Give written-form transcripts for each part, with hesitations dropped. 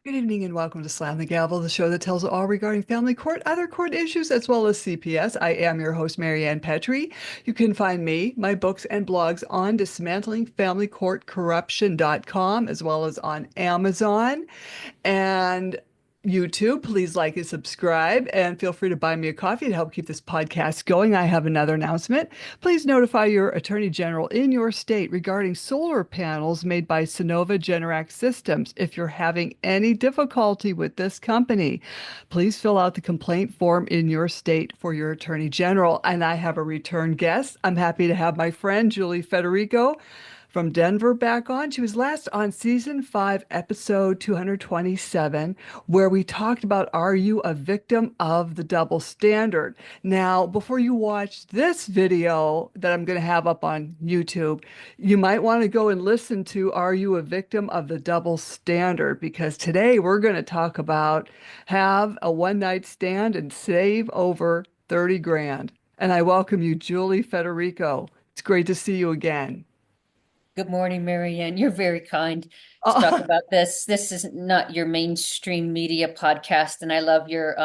Good evening and welcome to Slam the Gavel, the show that tells all regarding family court, other court issues, as well as CPS. I am your host, Maryann Petri. You can find me, my books, and blogs on dismantlingfamilycourtcorruption.com, as well as on Amazon and YouTube. Please like and subscribe, and feel free to buy me a coffee to help keep this podcast going. I have another announcement. Please notify your Attorney General in your state regarding solar panels made by Sonova Generac Systems. If you're having any difficulty with this company, please fill out the complaint form in your state for your Attorney General. And I have a return guest. I'm happy to have my friend Julie Federico from Denver back on. She was last on season 5, episode 227, where we talked about Are You a Victim of the Double Standard? Now, before you watch this video that I'm going to have up on YouTube, you might want to go and listen to Are You a Victim of the Double Standard? Because today we're going to talk about have a one night stand and save over 30 grand. And I welcome you, Julie Federico. It's great to see you again. Good morning, Marianne. You're very kind to talk Oh, about this. This is not your mainstream media podcast, and I love your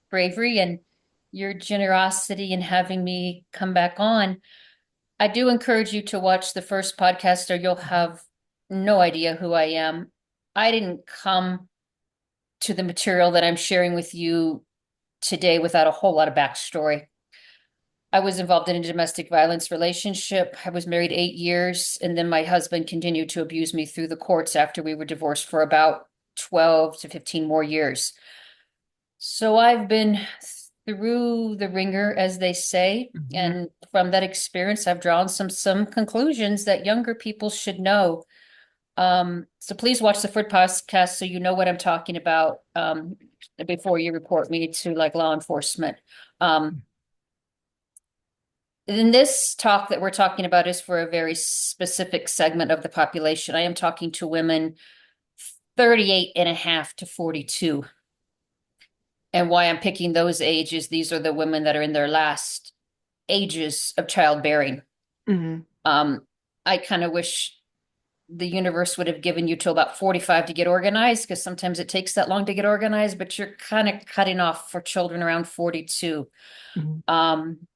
bravery and your generosity in having me come back on. I do encourage you to watch the first podcast, or you'll have no idea who I am. I didn't come to the material that I'm sharing with you today without a whole lot of backstory. I was involved in a domestic violence relationship. I was married 8 years, and then my husband continued to abuse me through the courts after we were divorced for about 12 to 15 more years. So I've been through the ringer, as they say, mhm. and from that experience, I've drawn some conclusions that younger people should know. So please watch the first podcast so you know what I'm talking about before you report me to like law enforcement. Um, In this talk that we're talking about is for a very specific segment of the population. I am talking to women 38 and a half to 42. And why I'm picking those ages, these are the women that are in their last ages of childbearing. Mhm. Um, I kind of wish the universe would have given you till about 45 to get organized, because sometimes it takes that long to get organized, but you're kind of cutting off for children around 42. Mhm. Um,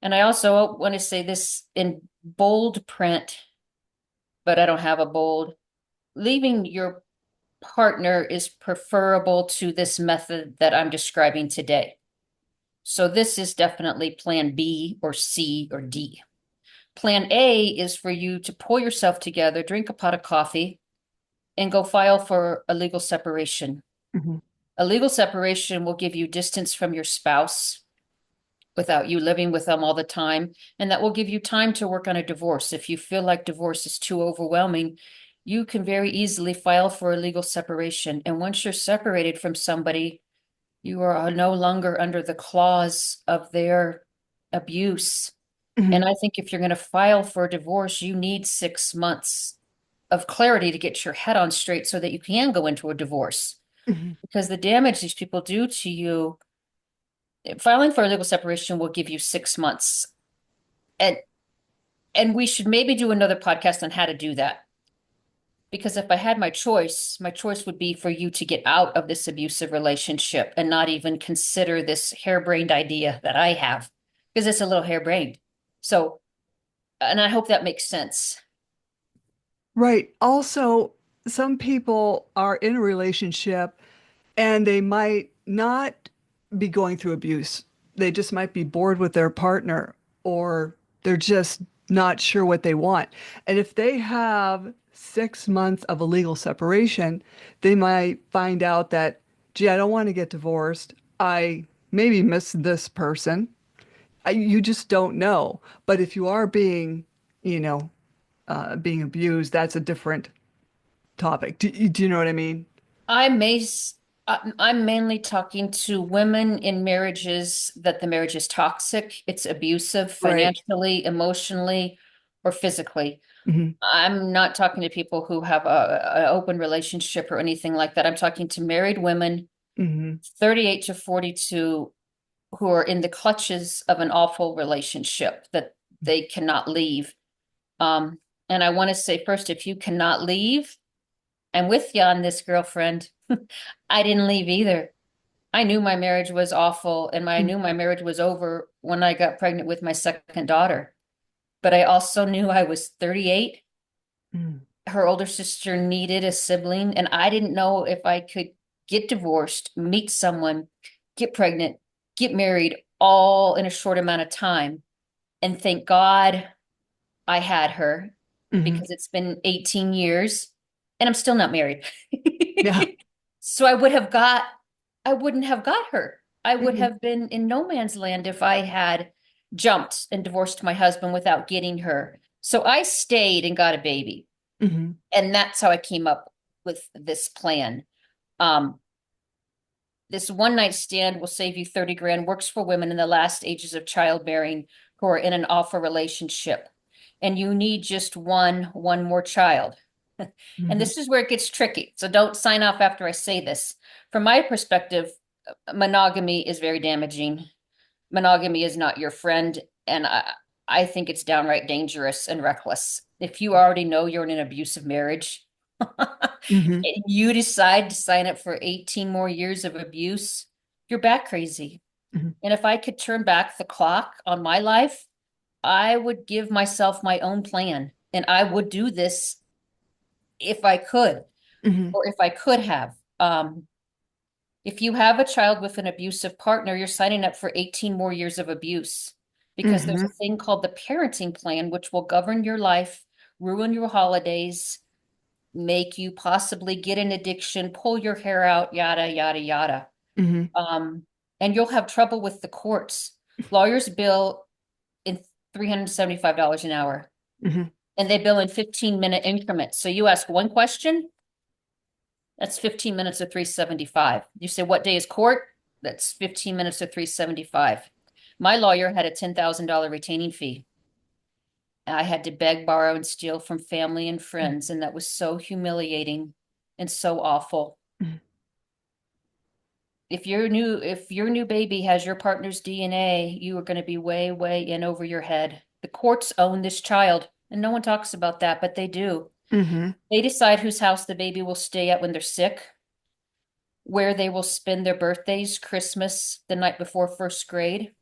and I also want to say this in bold print, but I don't have a bold. Leaving your partner is preferable to this method that I'm describing today. So this is definitely plan B or C or D. Plan A is for you to pull yourself together, drink a pot of coffee, and go file for a legal separation. Mhm. A legal separation will give you distance from your spouse without you living with them all the time. And that will give you time to work on a divorce. If you feel like divorce is too overwhelming, you can very easily file for a legal separation. And once you're separated from somebody, you are no longer under the claws of their abuse. And Mhm. I think if you're going to file for a divorce, you need 6 months of clarity to get your head on straight so that you can go into a divorce. Mhm. Because the damage these people do to you, filing for a legal separation will give you 6 months. And and we should maybe do another podcast on how to do that. Because if I had my choice would be for you to get out of this abusive relationship and not even consider this harebrained idea that I have, because it's a little harebrained. So, and I hope that makes sense. Right. Also, some people are in a relationship and they might not be going through abuse. They just might be bored with their partner or they're just not sure what they want. And if they have 6 months of a legal separation, they might find out that, gee, I don't want to get divorced. I maybe miss this person. You just don't know. But if you are you know, being abused, that's a different topic. Do you know what I mean? I may, I'm mainly talking to women in marriages that the marriage is toxic, it's abusive Right. financially, emotionally, or physically. Hmm. I'm not talking to people who have a open relationship or anything like that. I'm talking to married women, Hmm. 38 to 42, who are in the clutches of an awful relationship that they cannot leave. Um, and I want to say first, if you cannot leave, I'm with you on this, girlfriend. I didn't leave either. I knew my marriage was awful and I Mm, knew my marriage was over when I got pregnant with my second daughter. But I also knew I was 38. mm, Her older sister needed a sibling, and I didn't know if I could get divorced, meet someone, get pregnant, get married, all in a short amount of time. And thank God I had her mhm. because it's been 18 years and I'm still not married. Yeah. So I wouldn't have got her. I would Mhm, have been in no man's land if I had jumped and divorced my husband without getting her. So I stayed and got a baby. mhm, And that's how I came up with this plan. Um, this one night stand will save you 30 grand, works for women in the last ages of childbearing who are in an awful relationship. And you need just one more child. And mhm, this is where it gets tricky. So don't sign off after I say this. From my perspective, monogamy is very damaging. Monogamy is not your friend. And I think it's downright dangerous and reckless. If you already know you're in an abusive marriage, mhm, and you decide to sign up for 18 more years of abuse, you're bat crazy. mhm, And if I could turn back the clock on my life, I would give myself my own plan. And I would do this if I could, mhm, or if I could have. If you have a child with an abusive partner, you're signing up for 18 more years of abuse because there's a mhm, thing called the parenting plan, which will govern your life, ruin your holidays, make you possibly get an addiction, pull your hair out, yada, yada, yada. mhm, Um, and you'll have trouble with the courts. Lawyers bill in $375 an hour, mhm, and they bill in 15-minute increments. So you ask one question, that's 15 minutes of 375. You say, what day is court? That's 15 minutes of 375. My lawyer had a $10,000 retaining fee. I had to beg, borrow, and steal from family and friends, and that was so humiliating and so awful. mhm. If your new baby has your partner's DNA, you are going to be way, way in over your head. The courts own this child, and no one talks about that, but they do. Mhm. They decide whose house the baby will stay at when they're sick, where they will spend their birthdays, Christmas, the night before first grade.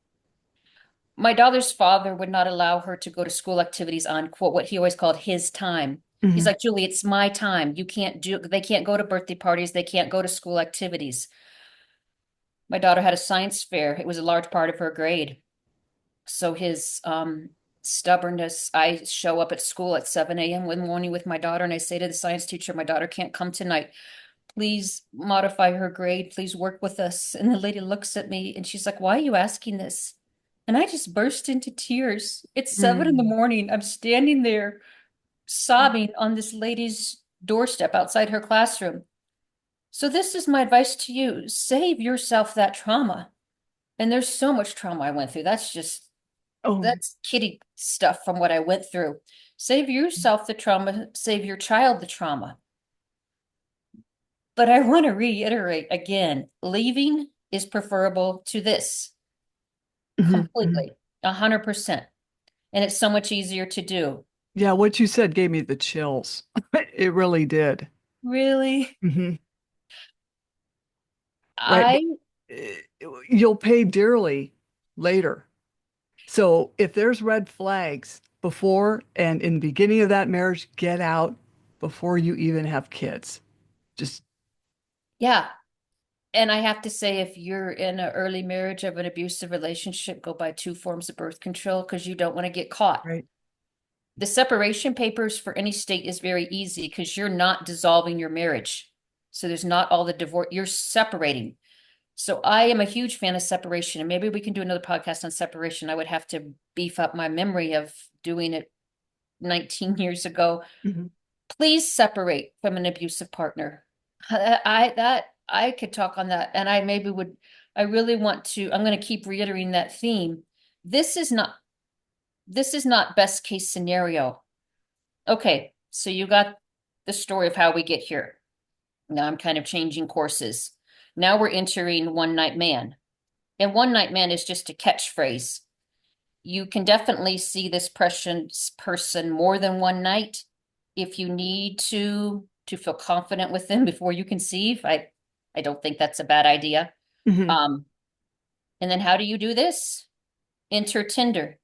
My daughter's father would not allow her to go to school activities on, quote, what he always called his time. He's Mhm. like, Julie, it's my time. They can't go to birthday parties. They can't go to school activities. My daughter had a science fair. It was a large part of her grade. So his stubbornness, I show up at school at 7 a.m. one morning with my daughter and I say to the science teacher, my daughter can't come tonight. Please modify her grade. Please work with us. And the lady looks at me and she's like, why are you asking this? And I just burst into tears. It's 7 in the morning. I'm standing there sobbing on this lady's doorstep outside her classroom. So this is my advice to you. Save yourself that trauma. And there's so much trauma I went through. Oh. That's kitty stuff from what I went through. Save yourself the trauma, save your child the trauma. But I want to reiterate again, leaving is preferable to this Mhm, mhm. completely, 100%. And it's so much easier to do. Yeah, what you said gave me the chills. It really did. Really? Mhm. Right. But I, eh, you'll pay dearly later. So if there's red flags before and in the beginning of that marriage, get out before you even have kids. Just yeah. And I have to say, if you're in an early marriage of an abusive relationship, go buy two forms of birth control because you don't want to get caught. right. The separation papers for any state is very easy because you're not dissolving your marriage. So there's not all the divorce, you're separating. So I am a huge fan of separation, and maybe we can do another podcast on separation. I would have to beef up my memory of doing it 19 years ago. Mhm, Please separate from an abusive partner. I could talk on that, and I maybe would. I really want to. I'm going to keep reiterating that theme. This is not. This is not best case scenario. Okay, so you got the story of how we get here. Now I'm kind of changing courses. Now we're entering one night man. And one night man is just a catchphrase. You can definitely see this person more than one night. If you need to to feel confident with them before you conceive. I don't think that's a bad idea. Hmm. Um, and then how do you do this? Enter Tinder.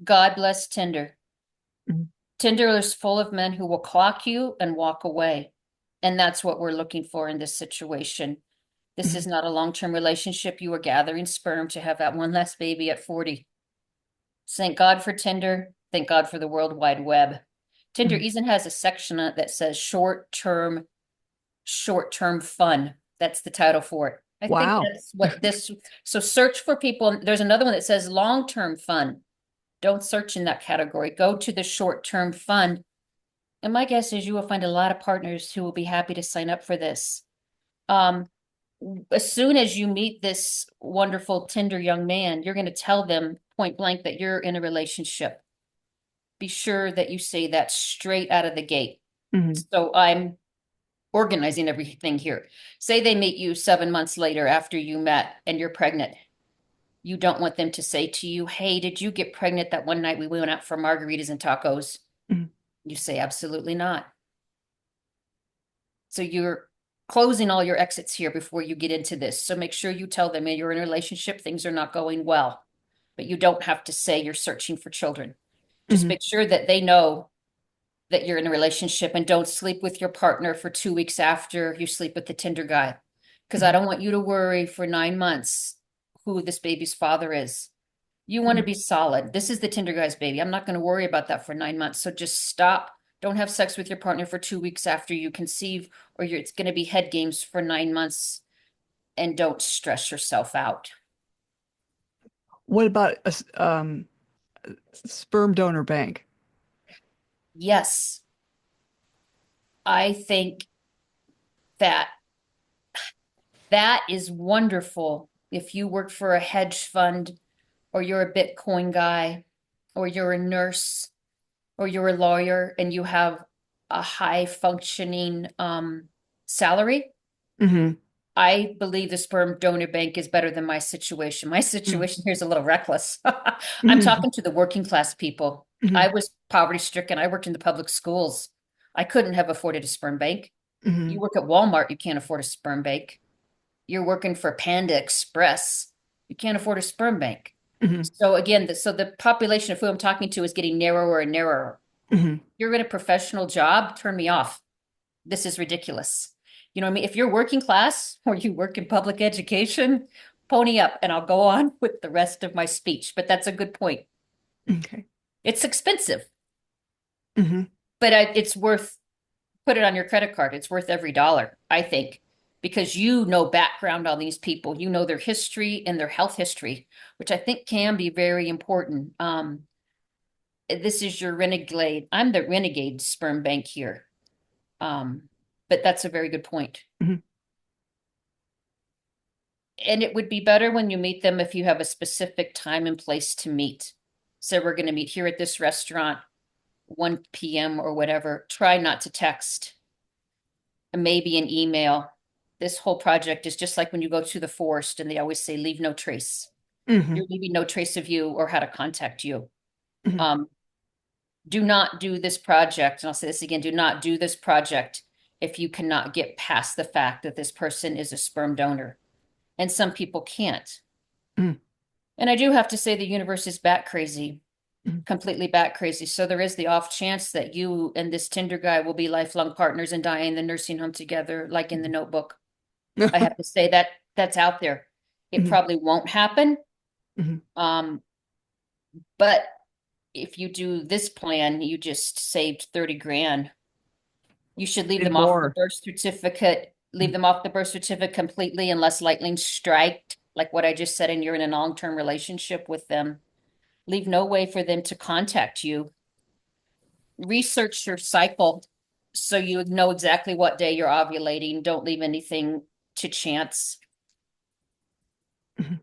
God bless Tinder. Hmm. Tinder is full of men who will clock you and walk away. And that's what we're looking for in this situation. This is not a long-term relationship. You are gathering sperm to have that one last baby at 40. Thank God for Tinder. Thank God for the World Wide Web. Tinder Hmm. even has a section on it that says short-term fun. That's the title for it. I think Wow. that's what this, so search for people. There's another one that says long-term fun. Don't search in that category. Go to the short-term fun. And my guess is you will find a lot of partners who will be happy to sign up for this. Um, as soon as you meet this wonderful Tinder young man, you're going to tell them point blank that you're in a relationship. Be sure that you say that straight out of the gate. Hmm. So I'm organizing everything here. Say they meet you 7 months later after you met and you're pregnant. You don't want them to say to you, "Hey, did you get pregnant that one night we went out for margaritas and tacos?" Hmm. You say, "Absolutely not." So you're closing all your exits here before you get into this. So make sure you tell them that you're in a relationship, things are not going well, but you don't have to say you're searching for children. Just Hmm. make sure that they know that you're in a relationship, and don't sleep with your partner for 2 weeks after you sleep with the Tinder guy. Because I Hmm. don't want you to worry for 9 months who this baby's father is. You want to be solid. This is the Tinder guy's baby. I'm not going to worry about that for 9 months. So just stop. Don't have sex with your partner for 2 weeks after you conceive, or it's going to be head games for 9 months, and don't stress yourself out. What about sperm donor bank? Yes, I think that that is wonderful. If you work for a hedge fund, or you're a Bitcoin guy, or you're a nurse, or you're a lawyer, and you have a high functioning salary, Hmm. I believe the sperm donor bank is better than my situation. My situation here is a little reckless. I'm Hmm. talking to the working class people. Hmm. I was poverty stricken. I worked in the public schools. I couldn't have afforded a sperm bank. You Hmm. work at Walmart, you can't afford a sperm bank. You're working for Panda Express, you can't afford a sperm bank. Hmm. So again, so the population of who I'm talking to is getting narrower and narrower. Hmm. You're in a professional job, turn me off. This is ridiculous. You know what I mean? If you're working class or you work in public education, pony up and I'll go on with the rest of my speech. But that's a good point. Okay. It's expensive, Hmm. but it's worth, put it on your credit card. It's worth every dollar, I think, because you know background on these people. You know their history and their health history, which I think can be very important. This is your renegade. I'm the renegade sperm bank here. Um, but that's a very good point. Hmm. And it would be better when you meet them if you have a specific time and place to meet. So we're going to meet here at this restaurant, 1 p.m. or whatever. Try not to text, maybe an email. This whole project is just like when you go to the forest and they always say, leave no trace. Hmm. You're leaving no trace of you or how to contact you. Hmm. Um, do not do this project. And I'll say this again, do not do this project if you cannot get past the fact that this person is a sperm donor. And some people can't. Hmm. And I do have to say the universe is bat crazy, Hmm. completely bat crazy. So there is the off chance that you and this Tinder guy will be lifelong partners and die in the nursing home together, like in the Notebook. I have to say that that's out there. It Hmm. probably won't happen. Hmm. Um, but if you do this plan, you just saved 30 grand. You should leave Need them off the more. birth certificate, leave them off the birth certificate completely unless lightning striked, like what I just said, and you're in a long-term relationship with them. Leave no way for them to contact you. Research your cycle so you know exactly what day you're ovulating. Don't leave anything to chance. Hmm.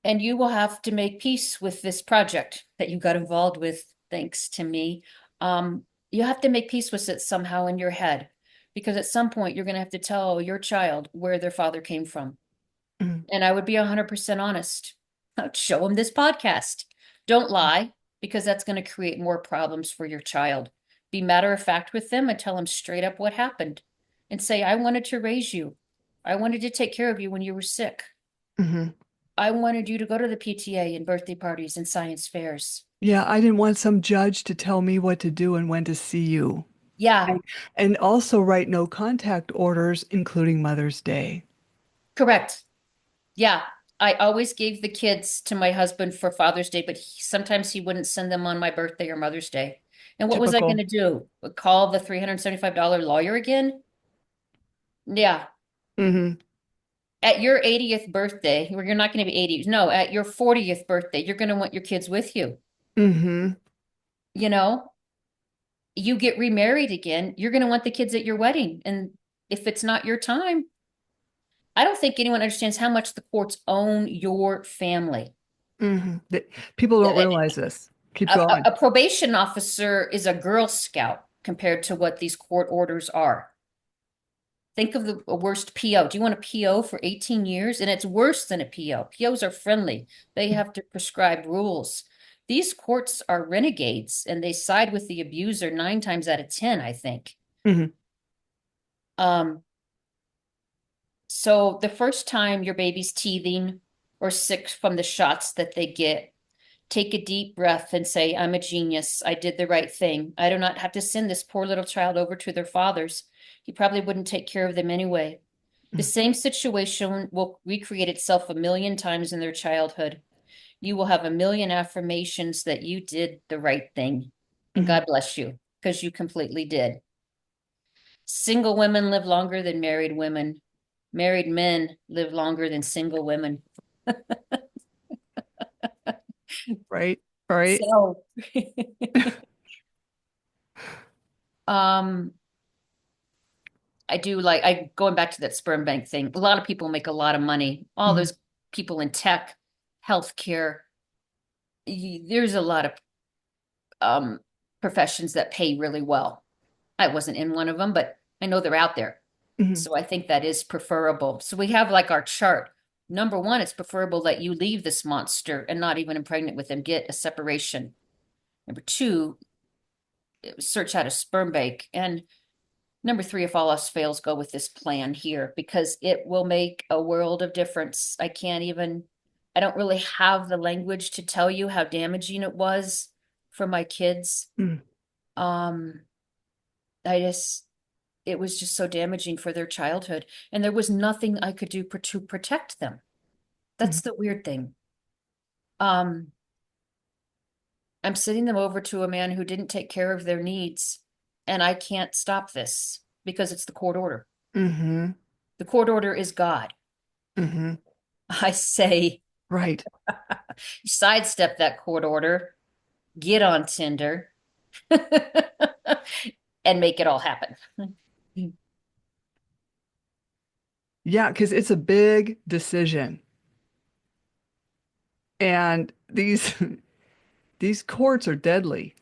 And you will have to make peace with this project that you got involved with, thanks to me. You have to make peace with it somehow in your head, because at some point you're going to have to tell your child where their father came from. Hmm. And I would be 100% honest. I'd show them this podcast. Don't lie, because that's going to create more problems for your child. be matter of fact with them and tell them straight up what happened and say, I wanted to raise you. I wanted to take care of you when you were sick. Hmm. I wanted you to go to the PTA and birthday parties and science fairs. Yeah, I didn't want some judge to tell me what to do and when to see you. Yeah, And also write no contact orders, including Mother's Day. correct. Yeah. I always gave the kids to my husband for Father's Day, but sometimes he wouldn't send them on my birthday or Mother's Day. And what was I going Typical. to do? Call the $375 lawyer again? Yeah. Hmm. At your 80th birthday, or you're not going to be 80, no, at your 40th birthday, you're going to want your kids with you. Hmm. You know, you get remarried again, you're going to want the kids at your wedding. And if it's not your time, I don't think anyone understands how much the courts own your family. Hmm. People don't realize this. Keep going. A probation officer is a Girl Scout compared to what these court orders are. Think of the worst PO. Do you want a PO for 18 years? And it's worse than a PO. POs are friendly. They have to prescribe rules. These courts are renegades and they side with the abuser 9 times out of 10, I think. Hmm. Um, so the first time your baby's teething or sick from the shots that they get, take a deep breath and say, I'm a genius. I did the right thing. I do not have to send this poor little child over to their fathers. He probably wouldn't take care of them anyway. The same situation will recreate itself a million times in their childhood. You will have a million affirmations that you did the right thing. And Hmm. God bless you, because you completely did. Single women live longer than married women. Married men live longer than single women. Right? Right? So, um, I do like I going back to that sperm bank thing. A lot of people make a lot of money. All Hmm. those people in tech, healthcare, there's a lot of um professions that pay really well. I wasn't in one of them, but I know they're out there. Hmm. So I think that is preferable. So we have like our chart. Number one, it's preferable that you leave this monster and not even impregnate with him, get a separation. Number two, search out a sperm bank. And number three, if all else fails, go with this plan here because it will make a world of difference. I don't really have the language to tell you how damaging it was for my kids. Hmm. Um, I just, it was just so damaging for their childhood. And there was nothing I could do to protect them. Hmm. That's the weird thing. Um, I'm sending them over to a man who didn't take care of their needs, and I can't stop this because it's the court order. Hmm. The court order is God. Hmm. I say, Right. sidestep that court order, get on Tinder, and make it all happen. Yeah, because it's a big decision. And these these courts are deadly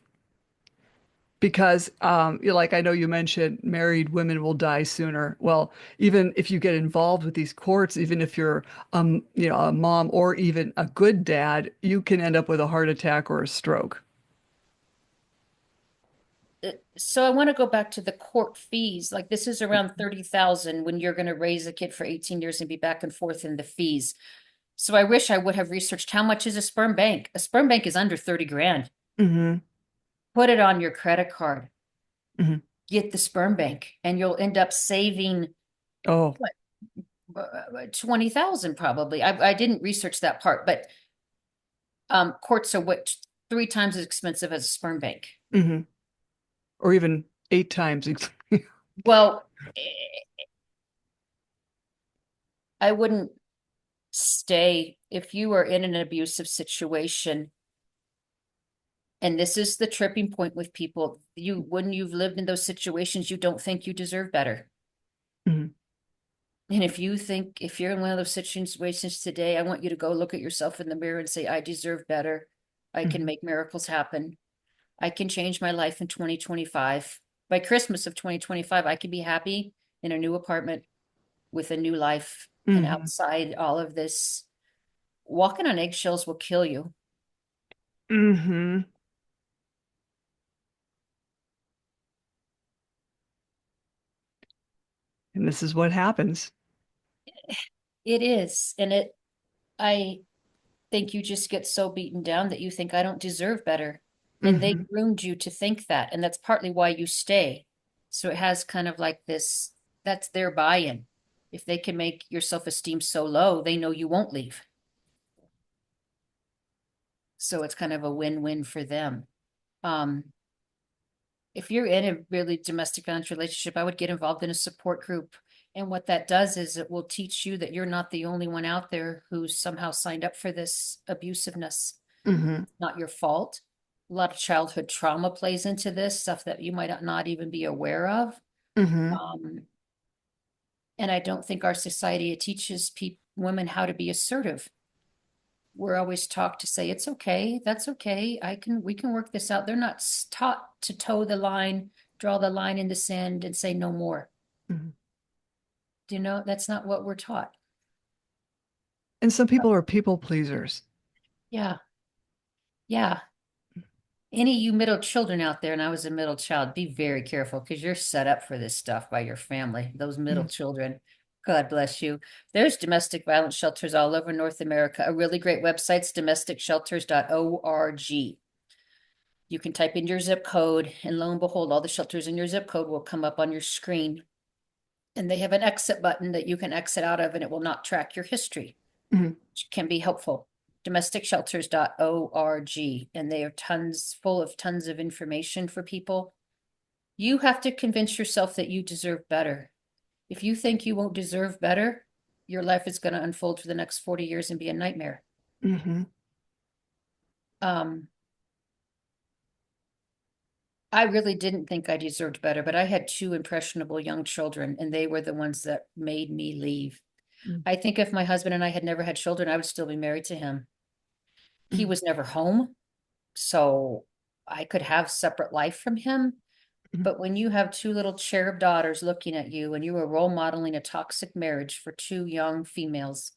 because like I know you mentioned married women will die sooner. Well, even if you get involved with these courts, even if you're a mom or even a good dad, you can end up with a heart attack or a stroke. So I want to go back to the court fees. Like this is around 30,000 when you're going to raise a kid for 18 years and be back and forth in the fees. So I wish I would have researched how much is a sperm bank. A sperm bank is under 30 grand. Hmm. Put it on your credit card. Hmm. Get the sperm bank and you'll end up saving Oh. what 20,000 probably. I didn't research that part, but courts are what 3 times as expensive as a sperm bank. Hmm. Or even 8 times. Well, I wouldn't stay if you are in an abusive situation. And this is the tripping point with people. When you've lived in those situations, you don't think you deserve better. Mhm. And if you're in one of those situations today, I want you to go look at yourself in the mirror and say, I deserve better. I can Mhm. make miracles happen. I can change my life in 2025. By Christmas of 2025, I can be happy in a new apartment with a new life. And Mhm. outside all of this, walking on eggshells will kill you. Mhm. And this is what happens. It is. I think you just get so beaten down that you think I don't deserve better. And they Hmm. groomed you to think that. And that's partly why you stay. So it has kind of like this, that's their buy-in. If they can make your self-esteem so low, they know you won't leave. So it's kind of a win-win for them. Um, if you're in a really domestic violence relationship, I would get involved in a support group. And what that does is it will teach you that you're not the only one out there who's somehow signed up for this abusiveness. Hmm. Not your fault. A lot of childhood trauma plays into this, stuff that you might not even be aware of. Hmm. Um, and I don't think our society teaches women how to be assertive. We're always taught to say, it's okay, that's okay, we can work this out. They're not taught to toe the line, draw the line in the sand and say no more. Hmm. Do you know, that's not what we're taught. And some people are people pleasers. Yeah, yeah. Any of you middle children out there, and I was a middle child, be very careful because you're set up for this stuff by your family, those middle Mm. children. God bless you. There's domestic violence shelters all over North America. A really great website's domesticshelters.org. You can type in your zip code, and lo and behold, all the shelters in your zip code will come up on your screen. And they have an exit button that you can exit out of, and it will not track your history, Mhm. which can be helpful. Domesticshelters.org, and they are full of tons of information for people. You have to convince yourself that you deserve better. If you think you won't deserve better, your life is going to unfold for the next 40 years and be a nightmare. Mhm. Um, I really didn't think I deserved better, but I had two impressionable young children, and they were the ones that made me leave. Mhm. I think if my husband and I had never had children, I would still be married to him. He Mhm. was never home, so I could have separate life from him. Mhm. But when you have two little cherub daughters looking at you and you are role modeling a toxic marriage for two young females,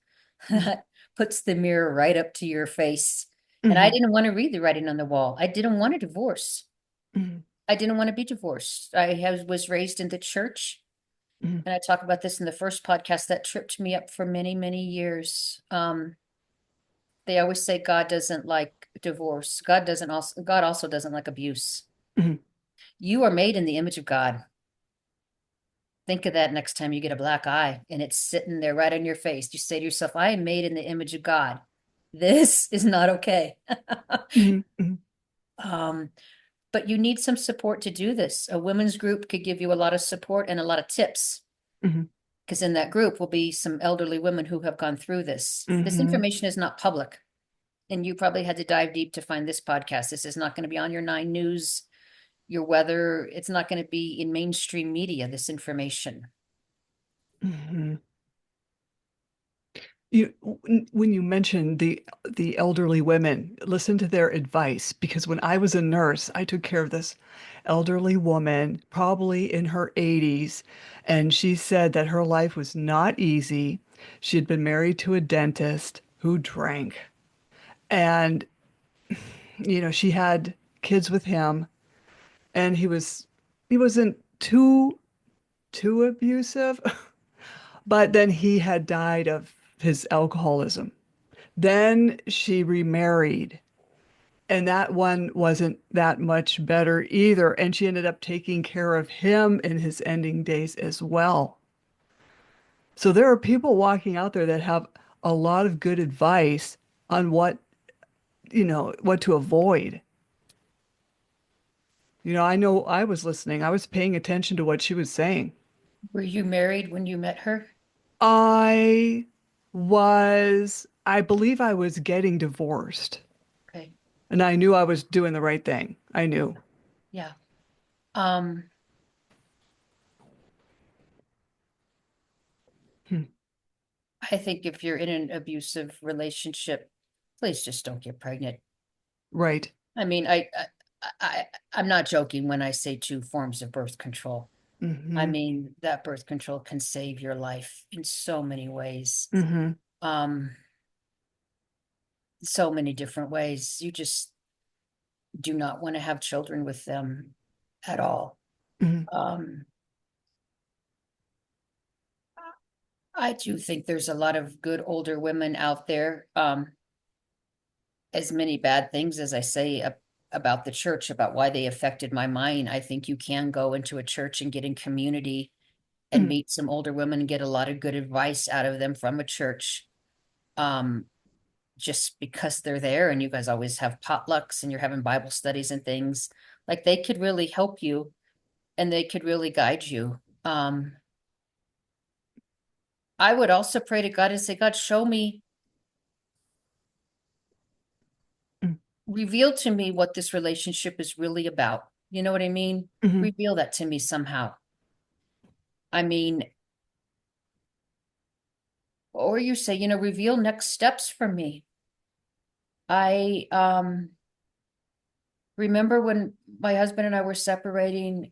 Mhm. that puts the mirror right up to your face. And I Mhm. didn't want to read the writing on the wall. I didn't want a divorce. Mhm. I didn't want to be divorced. Was raised in the church. Mhm. And I talk about this in the first podcast that tripped me up for many, many years. They always say God doesn't like divorce. God also doesn't like abuse. Mhm. You are made in the image of God. Think of that next time you get a black eye and it's sitting there right on your face. You say to yourself, I am made in the image of God. This is not okay. Mhm. Mhm. um, but you need some support to do this. A women's group could give you a lot of support and a lot of tips, Mhm. because in that group will be some elderly women who have gone through this. This Mhm. information is not public, and you probably had to dive deep to find this podcast. This is not going to be on your Nine News, your weather. It's not going to be in mainstream media, this information. Mhm. When you mentioned the elderly women, listen to their advice because when I was a nurse, I took care of this elderly woman, probably in her 80s, and she said that her life was not easy. She had been married to a dentist who drank, and she had kids with him, and he wasn't too abusive, but then he had died of his alcoholism. Then she remarried, and that one wasn't that much better either. And she ended up taking care of him in his ending days as well. So there are people walking out there that have a lot of good advice on what to avoid. I know I was listening. I was paying attention to what she was saying. Were you married when you met her? I I believe I was getting divorced, Okay. and I knew I was doing the right thing. I knew. Yeah. Um, Hmm. I think if you're in an abusive relationship, please just don't get pregnant. Right. I mean, I'm not joking when I say two forms of birth control. I Hmm. mean, that birth control can save your life in so many ways. Hmm. Um, so many different ways. You just do not want to have children with them at all. Hmm. Um, I do think there's a lot of good older women out there. As many bad things as I say about the church, about why they affected my mind, I think you can go into a church and get in community and Mm, meet some older women and get a lot of good advice out of them from a church. Um, just because they're there and you guys always have potlucks and you're having Bible studies and things, like they could really help you and they could really guide you. I would also pray to God and say, God, show me, mm, reveal to me what this relationship is really about. You know what I mean? mhm, Reveal that to me somehow. I mean, or you say, reveal next steps for me. I remember when my husband and I were separating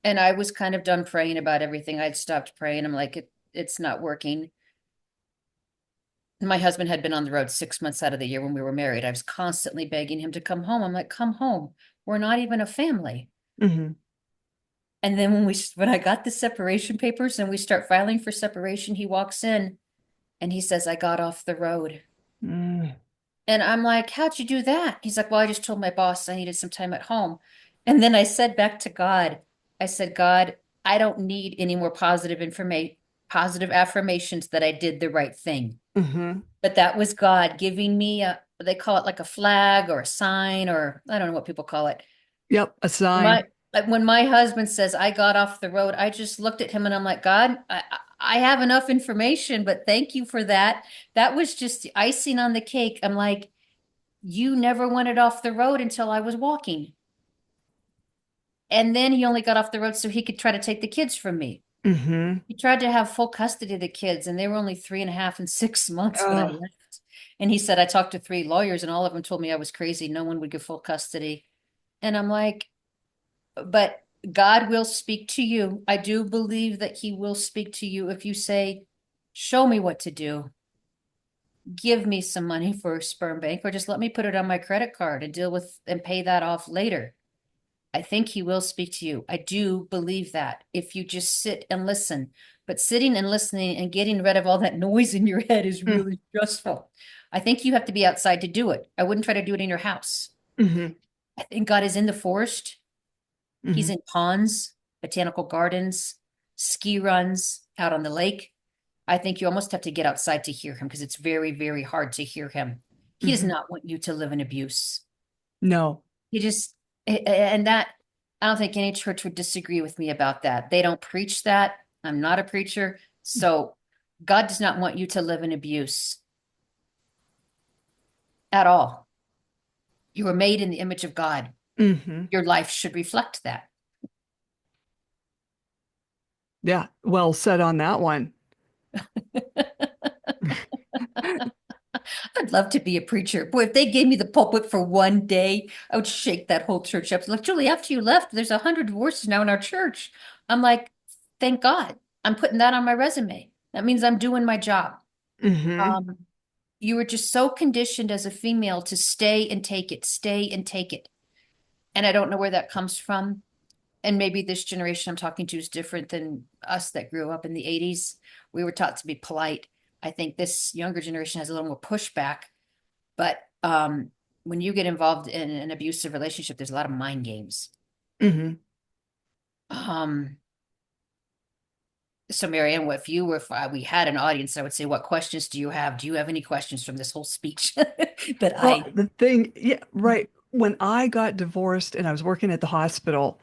and I was kind of done praying about everything. I'd stopped praying. I'm like, it's not working. My husband had been on the road 6 months out of the year when we were married. I was constantly begging him to come home. I'm like, come home. We're not even a family. mhm, And then when I got the separation papers and we start filing for separation, he walks in and he says, I got off the road. mm, And I'm like, how'd you do that? He's like, well, I just told my boss I needed some time at home. And then I said back to God, I said, God, I don't need any more positive affirmations that I did the right thing. mhm. But that was God giving me they call it like a flag or a sign, or I don't know what people call it. Yep, a My sign. like when my husband says I got off the road, I just looked at him and I'm like, God, I have enough information, but thank you for that. That was just the icing on the cake. I'm like, you never wanted off the road until I was walking. And then he only got off the road so he could try to take the kids from me. Mhm. He tried to have full custody of the kids, and they were only 3.5 and 6 months when I Oh, left. And he said, I talked to 3 lawyers, and all of them told me I was crazy. No one would give full custody. And I'm like, but God will speak to you. I do believe that He will speak to you if you say, show me what to do. Give me some money for a sperm bank, or just let me put it on my credit card and deal with and pay that off later. I think He will speak to you. I do believe that if you just sit and listen. But sitting and listening and getting rid of all that noise in your head is mm, really stressful. I think you have to be outside to do it. I wouldn't try to do it in your house. mhm, I think God is in the forest. He's mhm, in ponds, botanical gardens, ski runs out on the lake. I think you almost have to get outside to hear Him because it's very, very hard to hear Him. He does mhm. not want you to live in abuse. No. He just, and that, I don't think any church would disagree with me about that. They don't preach that. I'm not a preacher. So God does not want you to live in abuse at all. You were made in the image of God. Mhm. Your life should reflect that. Yeah, well said on that one. I'd love to be a preacher. Boy, if they gave me the pulpit for one day, I would shake that whole church up. Like, Julie, after you left, there's 100 divorces now in our church. I'm like, thank God. I'm putting that on my resume. That means I'm doing my job. Mhm, Um, you were just so conditioned as a female to stay and take it, stay and take it. And I don't know where that comes from. And maybe this generation I'm talking to is different than us that grew up in the 80s. We were taught to be polite. I think this younger generation has a little more pushback. But when you get involved in an abusive relationship, there's a lot of mind games. mhm. Um, so Maryann, if we had an audience, I would say, what questions do you have? Do you have any questions from this whole speech that Well, I the thing, yeah, right. When I got divorced and I was working at the hospital,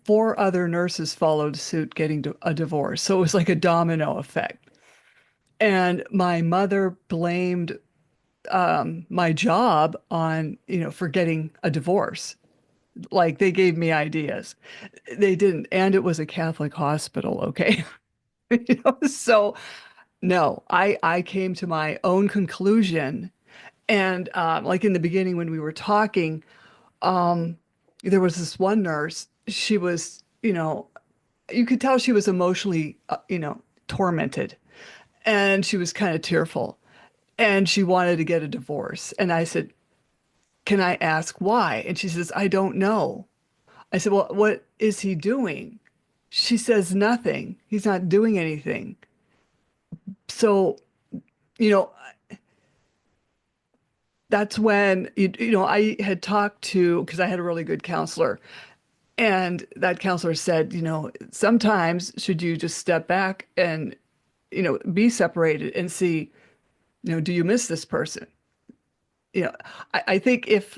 four other nurses followed suit getting a divorce. So it was like a domino effect. And my mother blamed my job on, for getting a divorce. Like they gave me ideas. They didn't. And it was a Catholic hospital, okay? So no, I came to my own conclusion. And like in the beginning when we were talking, there was this one nurse. She was, you could tell she was emotionally, tormented, and she was kind of tearful, and she wanted to get a divorce. And I said, "Can I ask why?" And she says, "I don't know." I said, "Well, what is he doing?" She says, "Nothing. He's not doing anything." So, you know, that's when, I had talked to, because I had a really good counselor, and that counselor said, sometimes should you just step back and, be separated and see, do you miss this person? I think if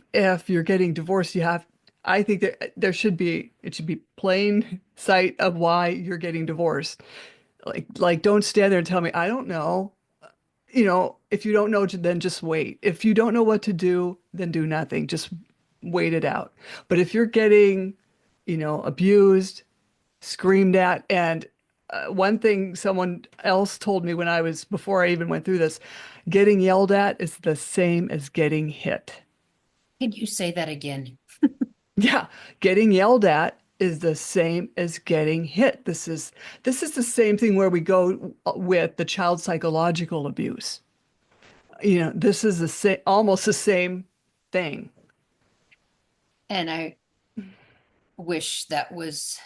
you're getting divorced, I think that it should be plain sight of why you're getting divorced. Like don't stand there and tell me, I don't know. If you don't know, then just wait. If you don't know what to do, then do nothing. Just wait it out. But if you're getting, abused, screamed at, and one thing someone else told me before I even went through this, getting yelled at is the same as getting hit. Can you say that again? Yeah, getting yelled at is the same as getting hit. This is the same thing where we go with the child psychological abuse. This is the same, almost the same thing. And I wish that was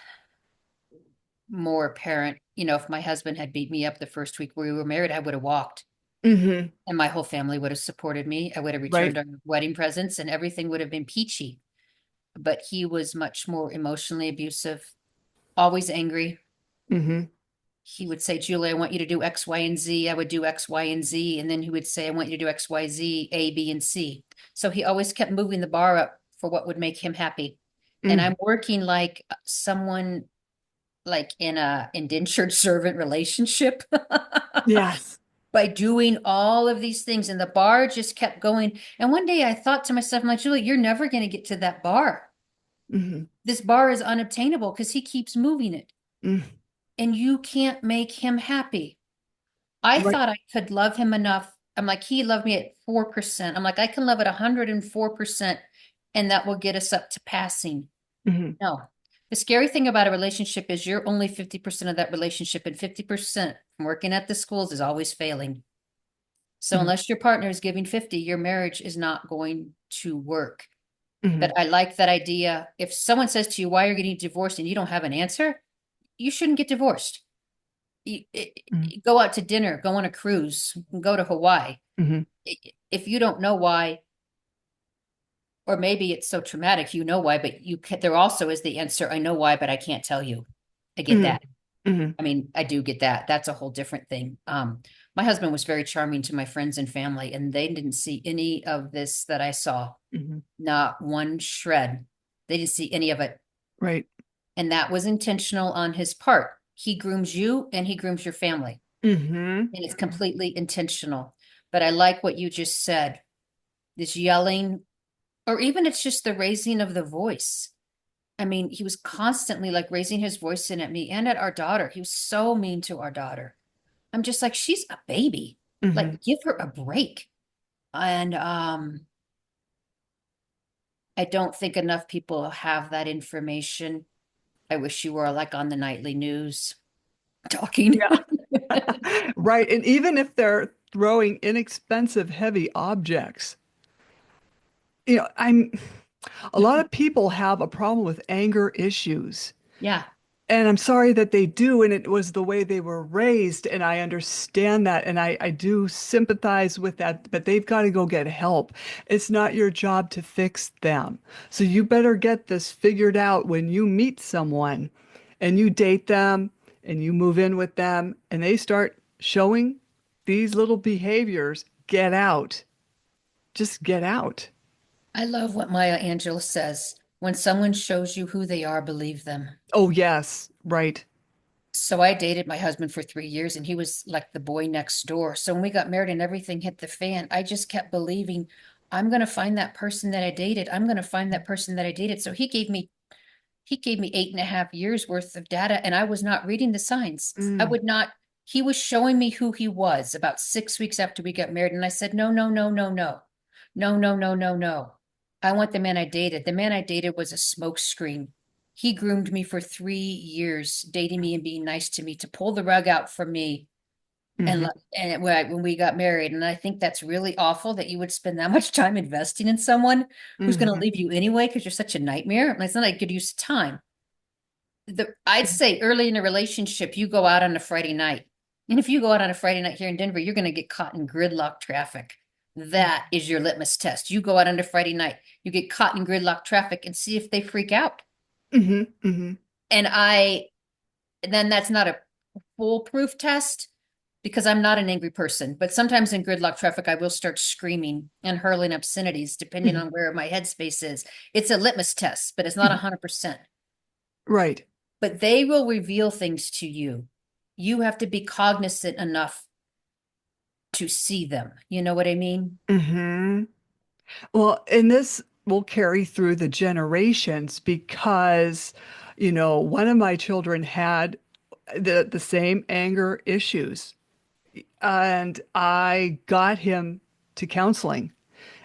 more apparent. If my husband had beat me up the first week we were married, I would have walked Hmm. and my whole family would have supported me. I would have Right. returned our wedding presents and everything would have been peachy. But he was much more emotionally abusive, always angry. Hmm. He would say, Julie, I want you to do X, Y, and Z. I would do X, Y, and Z. And then he would say, I want you to do X, Y, Z, A, B, and C. So he always kept moving the bar up for what would make him happy. And Hmm. I'm working like someone like in a indentured servant relationship Yes. by doing all of these things. And the bar just kept going. And one day I thought to myself, I'm like, Julie, you're never going to get to that bar. Hmm. This bar is unobtainable because he keeps moving it. Hmm. And you can't make him happy. I Right. thought I could love him enough. I'm like, he loved me at 4%. I'm like, I can love at 104%, and that will get us up to passing. Hmm. No. The scary thing about a relationship is you're only 50% of that relationship, and 50% from working at the schools is always failing. So Hmm. unless your partner is giving 50, your marriage is not going to work. But Hmm. I like that idea. If someone says to you, why are you getting divorced and you don't have an answer, you shouldn't get divorced. Go out to dinner, go on a cruise, go to Hawaii. Hmm. If you don't know why, or maybe it's so traumatic, you know why, but there also is the answer. I know why, but I can't tell you. I get Hmm. that. Hmm. I mean, I do get that. That's a whole different thing. My husband was very charming to my friends and family, and they didn't see any of this that I saw, Hmm. not one shred. They didn't see any of it. Right. And that was intentional on his part. He grooms you and he grooms your family. Hmm. And it's completely intentional. But I like what you just said, this yelling, or even it's just the raising of the voice. I mean, he was constantly like raising his voice in at me and at our daughter. He was so mean to our daughter. I'm just like, she's a baby. Hmm. Like, give her a break. And I don't think enough people have that information. I wish you were like on the nightly news talking. Yeah. Right. And even if they're throwing inexpensive, heavy objects, I'm a lot of people have a problem with anger issues. Yeah. And I'm sorry that they do, and it was the way they were raised, and I understand that, and I do sympathize with that, but they've got to go get help. It's not your job to fix them. So you better get this figured out when you meet someone and you date them and you move in with them and they start showing these little behaviors. Get out. Just get out. I love what Maya Angelou says. When someone shows you who they are, believe them. Oh, yes, right. So I dated my husband for 3 years and he was like the boy next door. So when we got married and everything hit the fan, I just kept believing I'm going to find that person that I dated. I'm going to find that person that I dated. So he gave me 8.5 years worth of data and I was not reading the signs. I Mm, would not, he was showing me who he was about 6 weeks after we got married. And I said, no, no, no, no, no, no, no, no, no, no. I want the man I dated. The man I dated was a smokescreen. He groomed me for 3 years, dating me and being nice to me to pull the rug out from me. And mhm, when we got married, and I think that's really awful that you would spend that much time investing in someone who's going to mhm, leave you anyway because you're such a nightmare. And it's not a good use of time. I'd say early in a relationship, you go out on a Friday night. And if you go out on a Friday night here in Denver, you're going to get caught in gridlock traffic. That is your litmus test. You go out on a Friday night, you get caught in gridlock traffic and see if they freak out. Hmm. Hmm. And then that's not a foolproof test because I'm not an angry person. But sometimes in gridlock traffic, I will start screaming and hurling obscenities depending Hmm. on where my headspace is. It's a litmus test, but it's not 100%. Right. But they will reveal things to you. You have to be cognizant enough to see them. You know what I mean? Hmm. Well, and this will carry through the generations because, one of my children had the same anger issues, and I got him to counseling,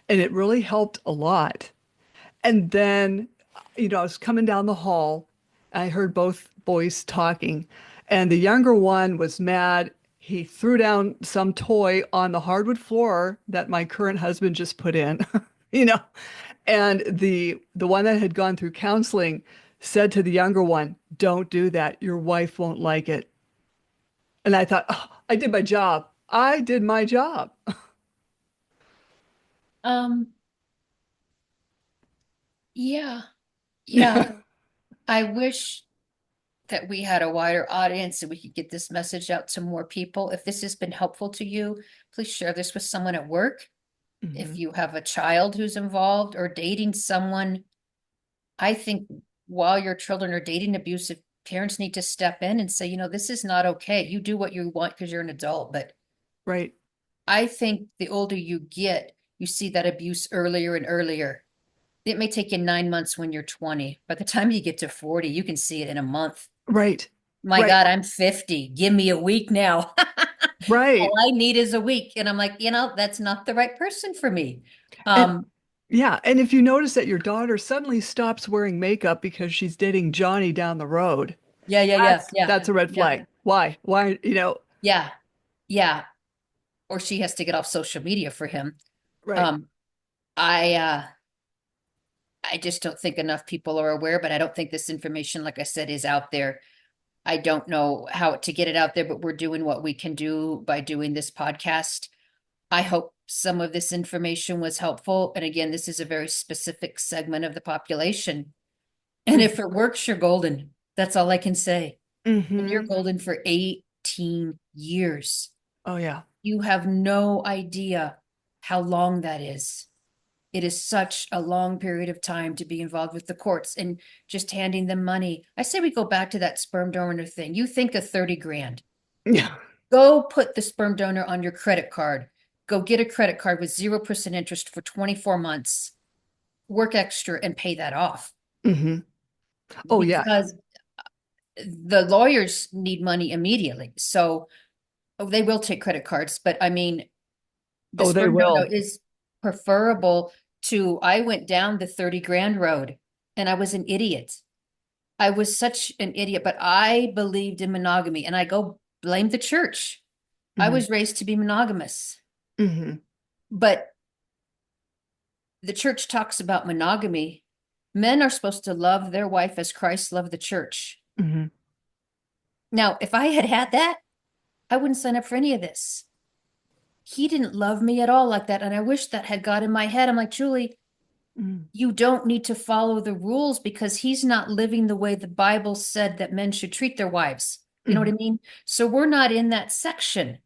and it really helped a lot. And then, I was coming down the hall. I heard both boys talking, and the younger one was mad. He threw down some toy on the hardwood floor that my current husband just put in, you know. And the one that had gone through counseling said to the younger one, "Don't do that. Your wife won't like it." And I thought, oh, I did my job. I did my job. Um, yeah, yeah. I wish that we had a wider audience and we could get this message out to more people. If this has been helpful to you, please share this with someone at work. If Mhm. you have a child who's involved or dating someone, I think while your children are dating abusive, parents need to step in and say, this is not okay. You do what you want because you're an adult. But Right. I think the older you get, you see that abuse earlier and earlier. It may take you 9 months when you're 20. By the time you get to 40, you can see it in a month. Right. My Right. God, I'm 50. Give me a week now. All Right. I need is a week. And I'm like, that's not the right person for me. And Um, yeah, and if you notice that your daughter suddenly stops wearing makeup because she's dating Johnny down the road, yeah, yeah, yeah, yeah, that's a red yeah, flag. Why? Why, yeah, yeah. Or she has to get off social media for him. right. Um, I just don't think enough people are aware, but I don't think this information, like I said, is out there. I don't know how to get it out there, but we're doing what we can do by doing this podcast. I hope some of this information was helpful. And again, this is a very specific segment of the population. And if it works, you're golden. That's all I can say. And you're Mm-hmm. golden for 18 years. Oh yeah. You have no idea how long that is. It is such a long period of time to be involved with the courts and just handing them money. I say we go back to that sperm donor thing. You think of 30 grand. Yeah. Go put the sperm donor on your credit card. Go get a credit card with 0% interest for 24 months. Work extra and pay that off Mm-hmm. Oh yeah. because the lawyers need money immediately. So they will take credit cards, but I mean, the Oh, they sperm donor will. is preferable to, I went down the 30 grand road and I was an idiot. I was such an idiot, but I believed in monogamy and I go blame the church. I Mm-hmm. was raised to be monogamous, Mm-hmm. but the church talks about monogamy. Men are supposed to love their wife as Christ loved the church. Mm-hmm. Now, if I had had that, I wouldn't sign up for any of this. He didn't love me at all like that. And I wish that had got in my head. I'm like, Julie, Mm-hmm. you don't need to follow the rules because he's not living the way the Bible said that men should treat their wives. You know what Mm-hmm. I mean? So we're not in that section.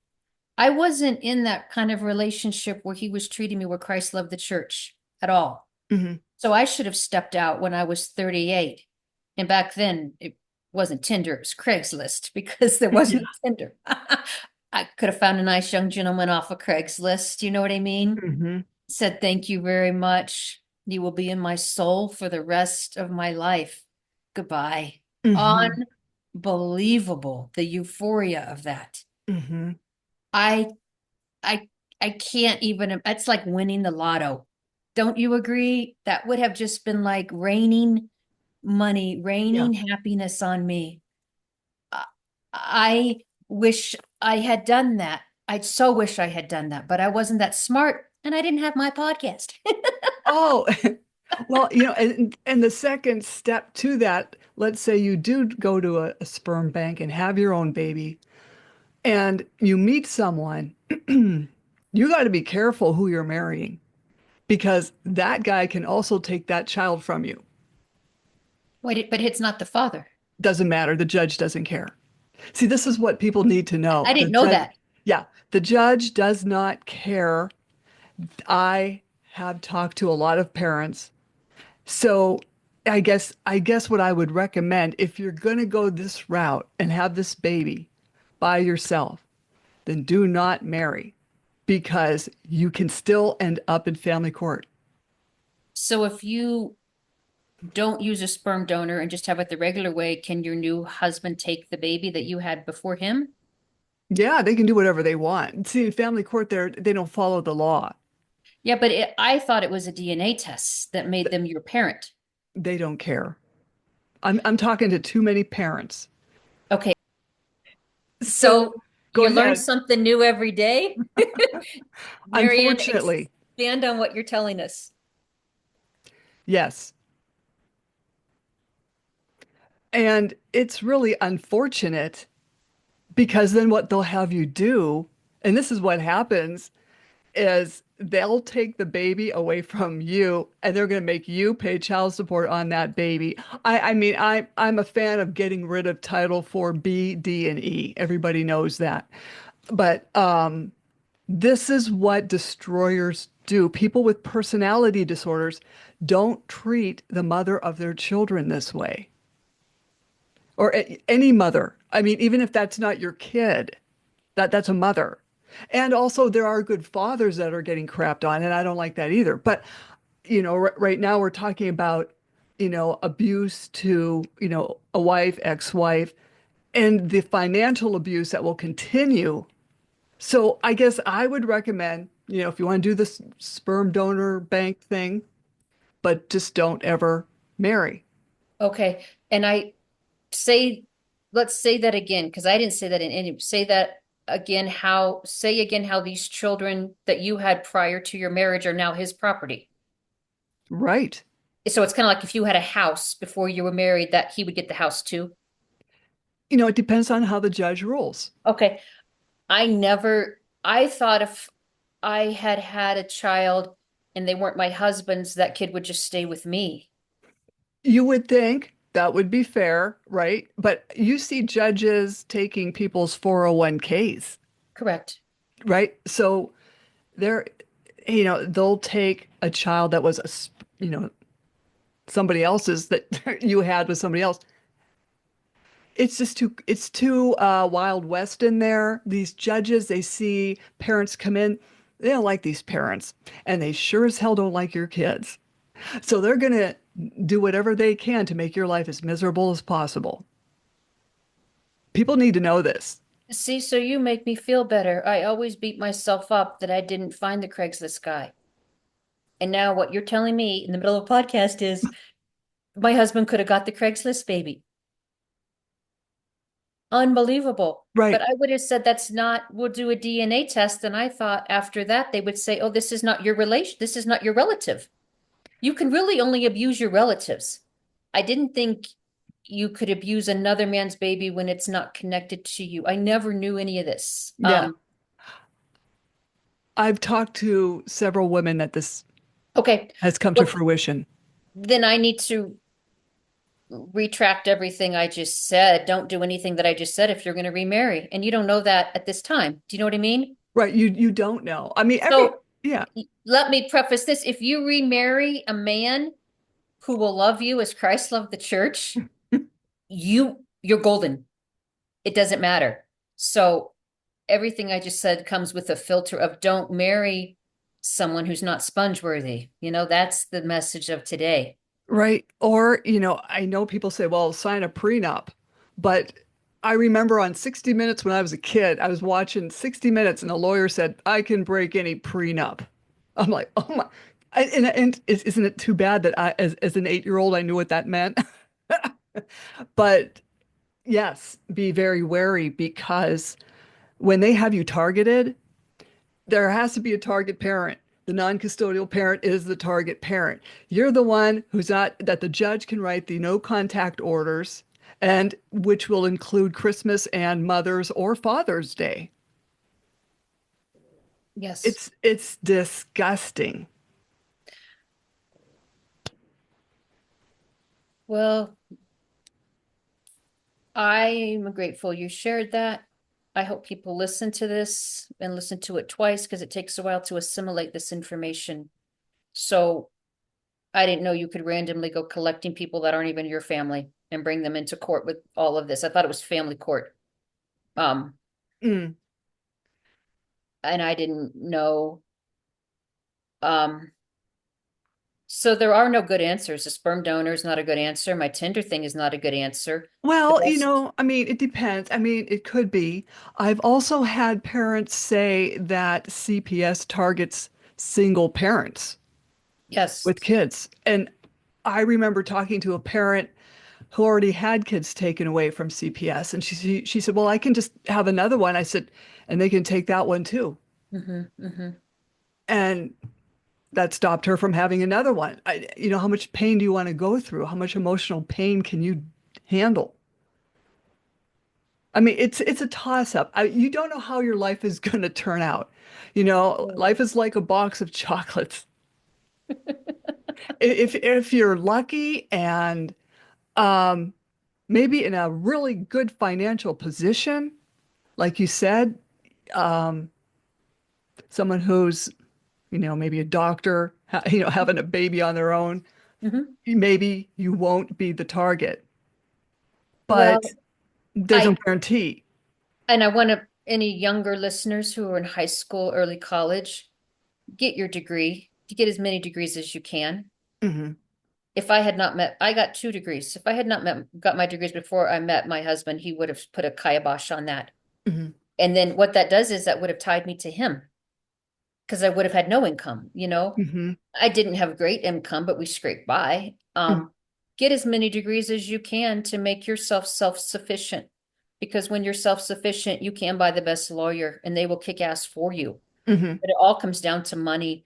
I wasn't in that kind of relationship where he was treating me where Christ loved the church at all. Mm-hmm. So I should have stepped out when I was 38. And back then it wasn't Tinder, it was Craigslist because there wasn't Yeah. Tinder. I could have found a nice young gentleman off of Craigslist. You know what I mean? Mm-hmm. Said, thank you very much. You will be in my soul for the rest of my life. Goodbye. Mm-hmm. Unbelievable. The euphoria of that. Mm-hmm. I I I can't even, it's like winning the lotto. Don't you agree? That would have just been like raining money, Yeah. raining happiness on me. I I wish I had done that. I so wish I had done that, but I wasn't that smart and I didn't have my podcast. Oh, well, and the second step to that, let's say you do go to a sperm bank and have your own baby. and you meet someone, you got to be careful who you're marrying because that guy can also take that child from you. Wait, but it's not the father. Doesn't matter. The judge doesn't care. See, this is what people need to know. I The didn't know judge, that. yeah, the judge does not care. I have talked to a lot of parents. So I guess what I would recommend if you're going to go this route and have this baby by yourself, then do not marry because you can still end up in family court. So if you don't use a sperm donor and just have it the regular way, can your new husband take the baby that you had before him? Yeah, they can do whatever they want. See, in family court, they don't follow the law. Yeah, but I thought it was a DNA test that made them your parent. They don't care. I'm talking to too many parents. Okay, So so go you learn ahead. something new every day. Maryann, Unfortunately, expand on what you're telling us. yes. And it's really unfortunate because then what they'll have you do, and this is what happens, is they'll take the baby away from you and they're going to make you pay child support on that baby. I mean, I'm a fan of getting rid of Title 4B, D, and E. Everybody knows that. But this is what destroyers do. People with personality disorders don't treat the mother of their children this way, or any mother. I mean, even if that's not your kid, that's a mother. And also, there are good fathers that are getting crapped on, and I don't like that either. But, right now we're talking about, abuse to, a wife, ex-wife, and the financial abuse that will continue. So I guess I would recommend, if you want to do this sperm donor bank thing, but just don't ever marry. Okay, and I say, let's say that again, because I didn't say that in any, say that again, say again how these children that you had prior to your marriage are now his property. Right. So it's kind of like if you had a house before you were married, that he would get the house too. It depends on how the judge rules. Okay, I thought if I had had a child and they weren't my husband's, that kid would just stay with me. You would think that would be fair, right? But you see judges taking people's 401ks, Correct. right? So they're, they'll take a child that was, somebody else's that you had with somebody else. It's too Wild West in there. These judges, they see parents come in, they don't like these parents, and they sure as hell don't like your kids. So they're gonna do whatever they can to make your life as miserable as possible. People need to know this. See, so you make me feel better. I always beat myself up that I didn't find the Craigslist guy. And now what you're telling me in the middle of a podcast is my husband could have got the Craigslist baby. Unbelievable. But Right. I would have said that's not, we'll do a DNA test. And I thought after that they would say, oh, this is not your relation, this is not your relative. You can really only abuse your relatives. I didn't think you could abuse another man's baby when it's not connected to you. I never knew any of this. Yeah. I've talked to several women that this Okay. has come to Well, fruition. then I need to retract everything I just said. Don't do anything that I just said if you're going to remarry. And you don't know that at this time. Do you know what I mean? Right. You don't know. I mean, So yeah, let me preface this. If you remarry a man who will love you as Christ loved the church, you're golden. It doesn't matter. So everything I just said comes with a filter of don't marry someone who's not sponge worthy. That's the message of today. right. Or, I know people say, well, sign a prenup, but I remember on 60 Minutes when I was a kid, I was watching 60 Minutes and the lawyer said, I can break any prenup. I'm like, oh my. And isn't it too bad that as an 8-year-old, I knew what that meant? But yes, be very wary because when they have you targeted, there has to be a target parent. The non-custodial parent is the target parent. You're the one who's not, that the judge can write the no contact orders and which will include Christmas and Mother's or Father's Day. Yes. It's disgusting. Well, I'm grateful you shared that. I hope people listen to this and listen to it twice because it takes a while to assimilate this information. So I didn't know you could randomly go collecting people that aren't even your family and bring them into court with all of this. I thought it was family court. Um, Mm. and I didn't know. Um, so there are no good answers. A sperm donor is not a good answer. My Tinder thing is not a good answer. The Well, best, I mean, it depends. I mean, it could be. I've also had parents say that CPS targets single parents yes. with kids. And I remember talking to a parent who already had kids taken away from CPS, and she said, "Well, I can just have another one." I said, "And they can take that one too." Hmm, hmm. And that stopped her from having another one. How much pain do you want to go through? How much emotional pain can you handle? I mean, it's a toss up. You don't know how your life is going to turn out. Life is like a box of chocolates. If you're lucky and um, maybe in a really good financial position, like you said, um, someone who's, maybe a doctor, having a baby on their own, Hmm. maybe you won't be the target, but Well, there's no I guarantee. and I want to any younger listeners who are in high school, early college, get your degree. To get as many degrees as you can. Hmm. If I had not met, I got 2 degrees. If I had not got my degrees before I met my husband, he would have put a kibosh on that. Hmm. And then what that does is that would have tied me to him because I would have had no income. Hmm. I didn't have great income, but we scraped by. Get as many degrees as you can to make yourself self-sufficient. Because when you're self-sufficient, you can buy the best lawyer and they will kick ass for you. Hmm. But it all comes down to money.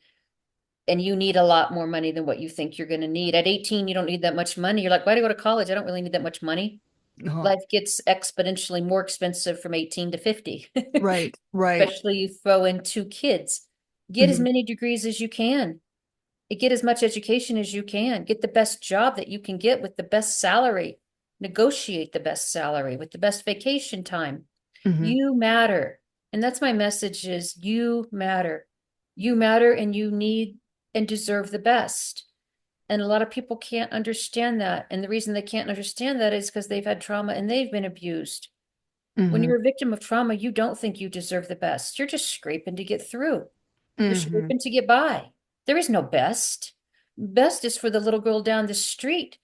And you need a lot more money than what you think you're going to need. At 18, you don't need that much money. You're like, why do I go to college? I don't really need that much money. Oh, Life gets exponentially more expensive from 18 to 50, right, right. especially you throw in 2 kids. Get as Hmm. many degrees as you can. Get as much education as you can. Get the best job that you can get with the best salary. Negotiate the best salary with the best vacation time. Hmm. You matter. And that's my message is you matter. You matter and you need and deserve the best. And a lot of people can't understand that. And the reason they can't understand that is because they've had trauma and they've been abused. When Hmm. you're a victim of trauma, you don't think you deserve the best. You're just scraping to get through. You're Hmm. scraping to get by. There is no best. Best is for the little girl down the street,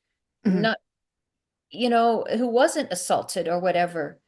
Hmm. not, who wasn't assaulted or whatever.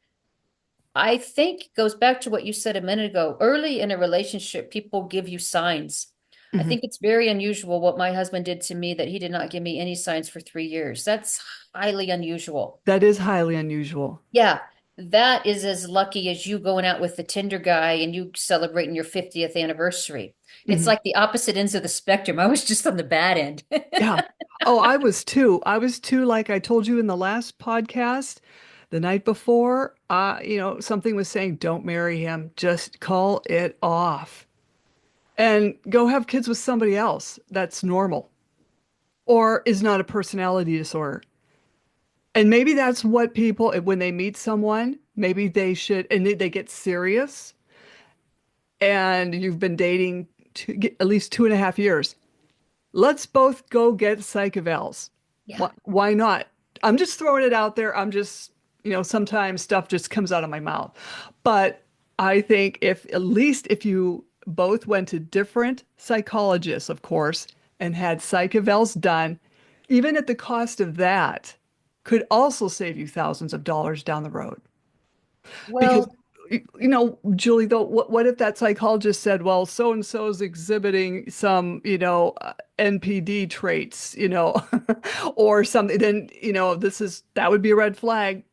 I think goes back to what you said a minute ago. Early in a relationship, people give you signs. I Hmm. think it's very unusual what my husband did to me that he did not give me any signs for 3 years. That's highly unusual. That is highly unusual. Yeah, that is as lucky as you going out with the Tinder guy and you celebrating your 50th anniversary. It's Hmm. like the opposite ends of the spectrum. I was just on the bad end. Yeah. Oh, I was too. I was too, like I told you in the last podcast, the night before, something was saying, don't marry him. Just call it off and go have kids with somebody else that's normal or is not a personality disorder. And maybe that's what people, when they meet someone, maybe they should, and they get serious and you've been dating at least 2.5 years. Let's both go get psych evals. Yeah. Why not? I'm just throwing it out there. Sometimes stuff just comes out of my mouth. But I think at least if you both went to different psychologists, of course, and had psych evals done, even at the cost of that, could also save you thousands of dollars down the road. Because, Well, Julie, though, what if that psychologist said, well, so and so is exhibiting some, NPD traits, or something, then, that would be a red flag.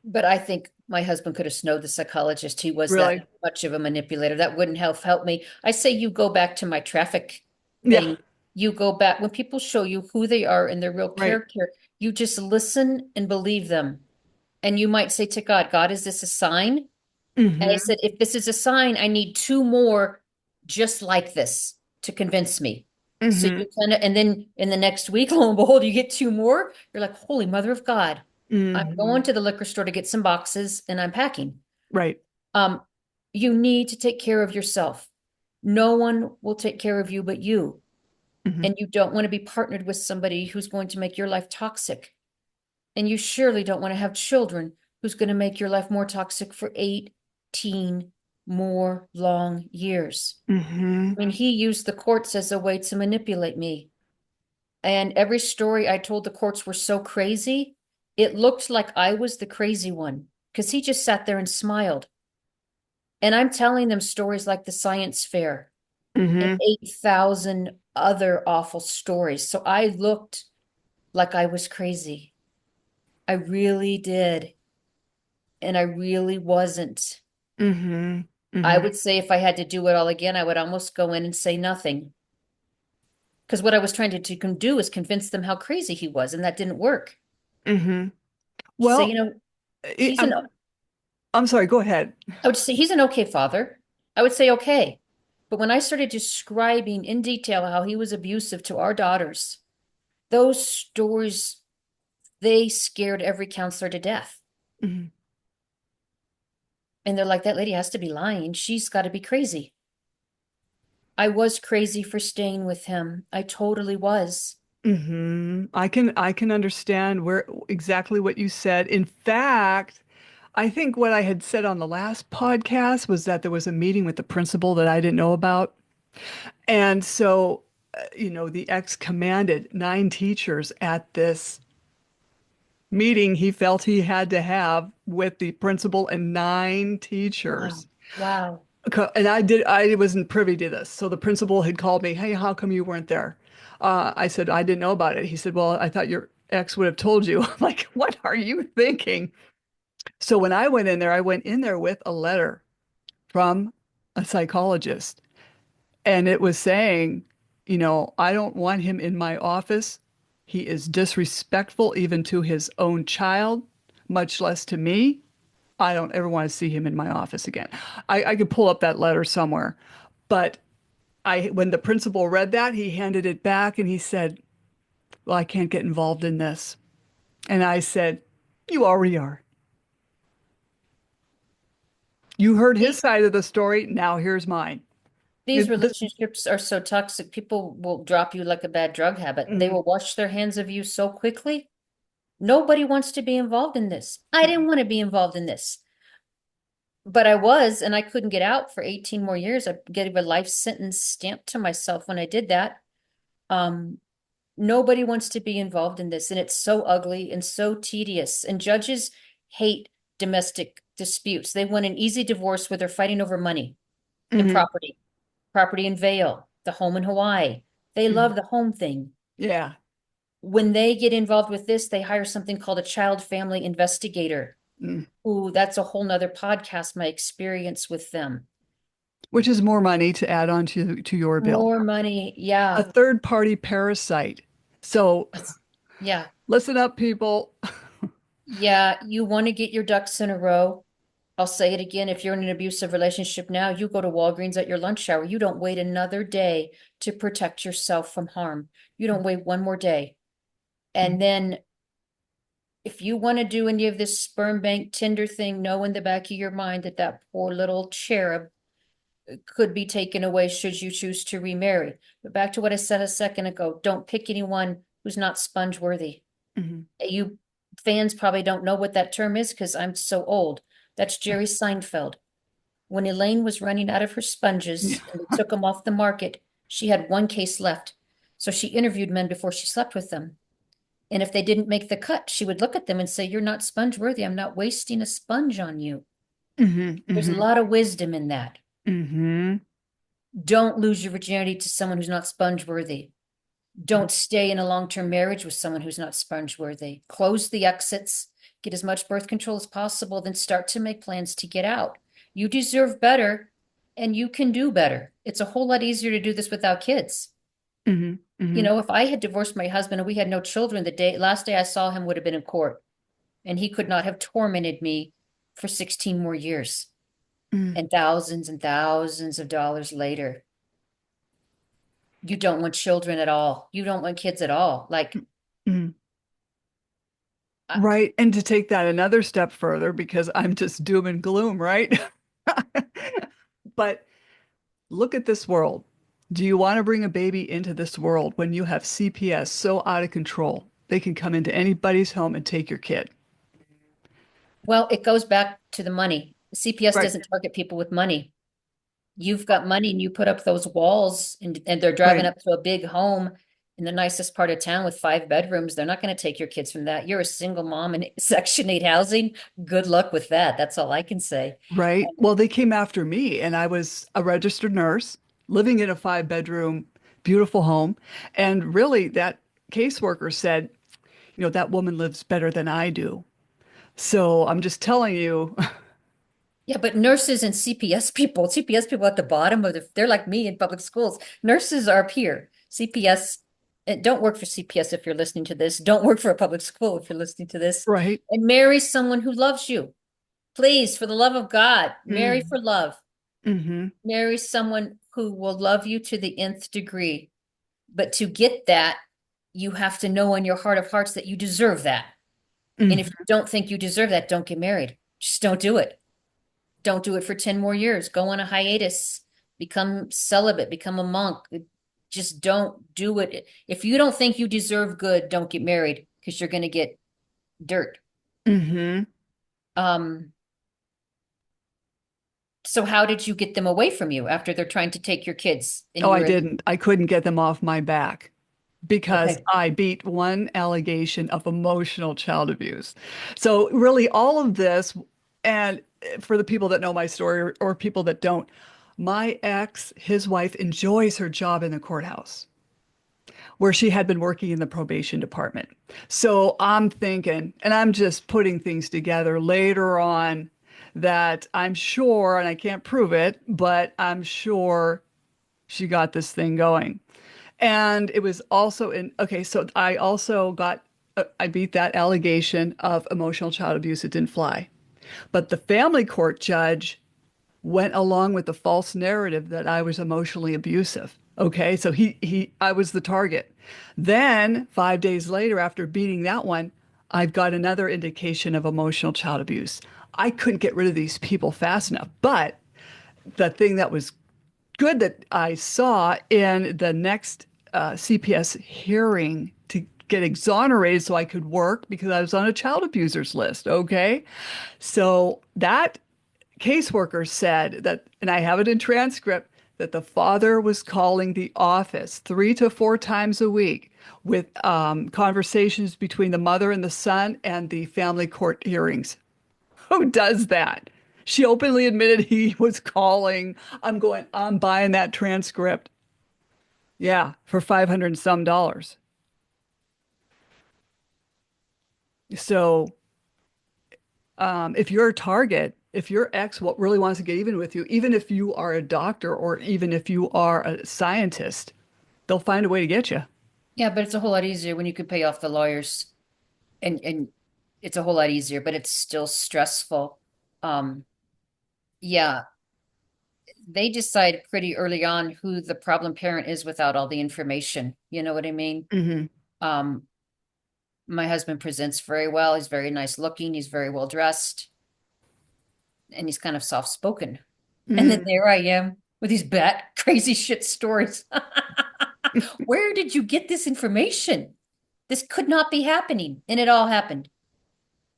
but I think my husband could have snowed the psychologist. He was that Really? much of a manipulator. That wouldn't help me. I say you go back to my traffic Yeah, thing. You go back when people show you who they are and their real right. character. You just listen and believe them. And you might say to God, God, is this a sign? And I Mm-hmm. said, if this is a sign, I need two more just like this to convince me. So Mm-hmm. you kind of, and then in the next week, lo and behold, you get two more. You're like, Holy Mother of God, I'm Mm-hmm. going to the liquor store to get some boxes and I'm packing. Right. Um, you need to take care of yourself. No one will take care of you but you. Mm-hmm. And you don't want to be partnered with somebody who's going to make your life toxic. And you surely don't want to have children who's going to make your life more toxic for 18 more long years. Mm-hmm. I mean, he used the courts as a way to manipulate me. And every story I told the courts were so crazy, it looked like I was the crazy one because he just sat there and smiled. And I'm telling them stories like the science fair and Mm-hmm. 8,000 other awful stories. So I looked like I was crazy. I really did. And I really wasn't. Mm-hmm. I Mm-hmm. would say if I had to do it all again, I would almost go in and say nothing. Because what I was trying to do is convince them how crazy he was, and that didn't work. Mm-hmm. Say, Well, I- he's an, I'm I'm sorry, go ahead. I would say he's an okay father. I would say okay. But when I started describing in detail how he was abusive to our daughters, those stories, they scared every counselor to death. Mm-hmm. And they're like, that lady has to be lying. She's got to be crazy. I was crazy for staying with him. I totally was. Mm-hmm. I can understand where exactly what you said. In fact, I think what I had said on the last podcast was that there was a meeting with the principal that I didn't know about. And so, the ex commanded 9 teachers at this meeting he felt he had to have with the principal and 9 teachers. Wow. Wow. And I wasn't privy to this. So the principal had called me, "Hey, how come you weren't there?" I said, "I didn't know about it." He said, "Well, I thought your ex would have told you." I'm like, what are you thinking? So when I went in there, I went in there with a letter from a psychologist, and it was saying, I don't want him in my office. He is disrespectful even to his own child, much less to me. I don't ever want to see him in my office again. I could pull up that letter somewhere. But when the principal read that, he handed it back and he said, "Well, I can't get involved in this." And I said, "You already are. You heard his The- side of the story. Now here's mine." These This, relationships are so toxic. People will drop you like a bad drug habit. They mm, will wash their hands of you so quickly. Nobody wants to be involved in this. I didn't want to be involved in this, but I was, and I couldn't get out for 18 more years. I gave a life sentence stamped to myself when I did that. Um, Nobody wants to be involved in this, and it's so ugly and so tedious. And judges hate domestic disputes. They want an easy divorce where they're fighting over money and mhm, property, property in Vail, the home in Hawaii. They mhm. love the home thing. Yeah. When they get involved with this, they hire something called a child family investigator. Mm. Ooh, that's a whole nother podcast, my experience with them. Which is more money to add on to your bill. More money. A Yeah. third party parasite. So Yeah. listen up, people. Yeah. You want to get your ducks in a row. I'll say it again. If you're in an abusive relationship now, you go to Walgreens at your lunch hour. You don't wait another day to protect yourself from harm. You don't wait one more day. And then if you want to do any of this sperm bank Tinder thing, know in the back of your mind that that poor little cherub could be taken away should you choose to remarry. But back to what I said a second ago, don't pick anyone who's not sponge worthy. Mhm. You fans probably don't know what that term is because I'm so old. That's Jerry Seinfeld. When Elaine was running out of her Yeah. sponges and they took them off the market, she had one case left. So she interviewed men before she slept with them. And if they didn't make the cut, she would look at them and say, "You're not sponge worthy. I'm not wasting a sponge on you." Hmm. There's a Hmm. lot of wisdom in that. Hmm. Don't lose your virginity to someone who's not sponge worthy. Don't stay in a long-term marriage with someone who's not sponge worthy. Close the exits, get as much birth control as possible, then start to make plans to get out. You deserve better and you can do better. It's a whole lot easier to do this without kids. Hmm. You Hmm. know, if I had divorced my husband and we had no children, last day I saw him would have been in court, and he could not have tormented me for 16 more years and thousands of dollars later. You don't want children at all. You don't want kids at all. Like, Mm. I, Right. And to take that another step further, because I'm just doom and gloom, right? But look at this world. Do you want to bring a baby into this world when you have CPS so out of control? They can come into anybody's home and take your kid. well, it goes back to the money. CPS Right. doesn't target people with money. You've got money and you put up those walls and they're driving Right. up to a big home in the nicest part of town with 5 bedrooms. They're not going to take your kids from that. You're a single mom in Section 8 housing. Good luck with that. That's all I can say. Right. Well, they came after me, and I was a registered nurse living in a 5 bedroom, beautiful home. And really, that caseworker said, that woman lives better than I do. So I'm just telling you, Yeah, but nurses and CPS people at the bottom they're like me in public schools. Nurses are up here. CPS, and don't work for CPS if you're listening to this. Don't work for a public school if you're listening to this. right? And marry someone who loves you. Please, for the love of God, marry Mm, for love. hmm Marry someone who will love you to the nth degree. But to get that, you have to know in your heart of hearts that you deserve that. And if hmm you don't think you deserve that, don't get married. Just don't do it. Don't do it for 10 more years. Go on a hiatus, become celibate, become a monk. Just don't do it. If you don't think you deserve good, don't get married because you're going to get dirt. hmm Um, so how did you get them away from you after they're trying to take your kids and Oh, I you're in? didn't. I couldn't get them off my back because Okay. I beat one allegation of emotional child abuse. So really all of this, and for the people that know my story or people that don't, my ex, his wife enjoys her job in the courthouse where she had been working in the probation department. So I'm thinking, and I'm just putting things together later on that I'm sure, and I can't prove it, but I'm sure she got this thing going. And it was also okay, so I also got, I beat that allegation of emotional child abuse. It didn't fly. But the family court judge went along with the false narrative that I was emotionally abusive. Okay, so I was the target. Then 5 days later, after beating that one, I've got another indication of emotional child abuse. I couldn't get rid of these people fast enough. But the thing that was good that I saw in the next CPS hearing to get exonerated so I could work because I was on a child abusers list. Okay. So that caseworker said that, and I have it in transcript, that the father was calling the office 3 to 4 times a week with conversations between the mother and the son and the family court hearings. Who does that? She openly admitted he was calling. I'm buying that transcript. Yeah, for 500 and some dollars. So, if you're a target, if your ex really wants to get even with you, even if you are a doctor or even if you are a scientist, they'll find a way to get you. Yeah, but it's a whole lot easier when you can pay off the lawyers and it's a whole lot easier, but it's still stressful. Um, yeah, they decide pretty early on who the problem parent is without all the information. You know what I mean? Hmm. Um, my husband presents very well. He's very nice looking. He's very well dressed, and he's kind of soft spoken. And then Mm. there I am with these bat crazy shit stories. Where did you get this information? This could not be happening. And it all happened.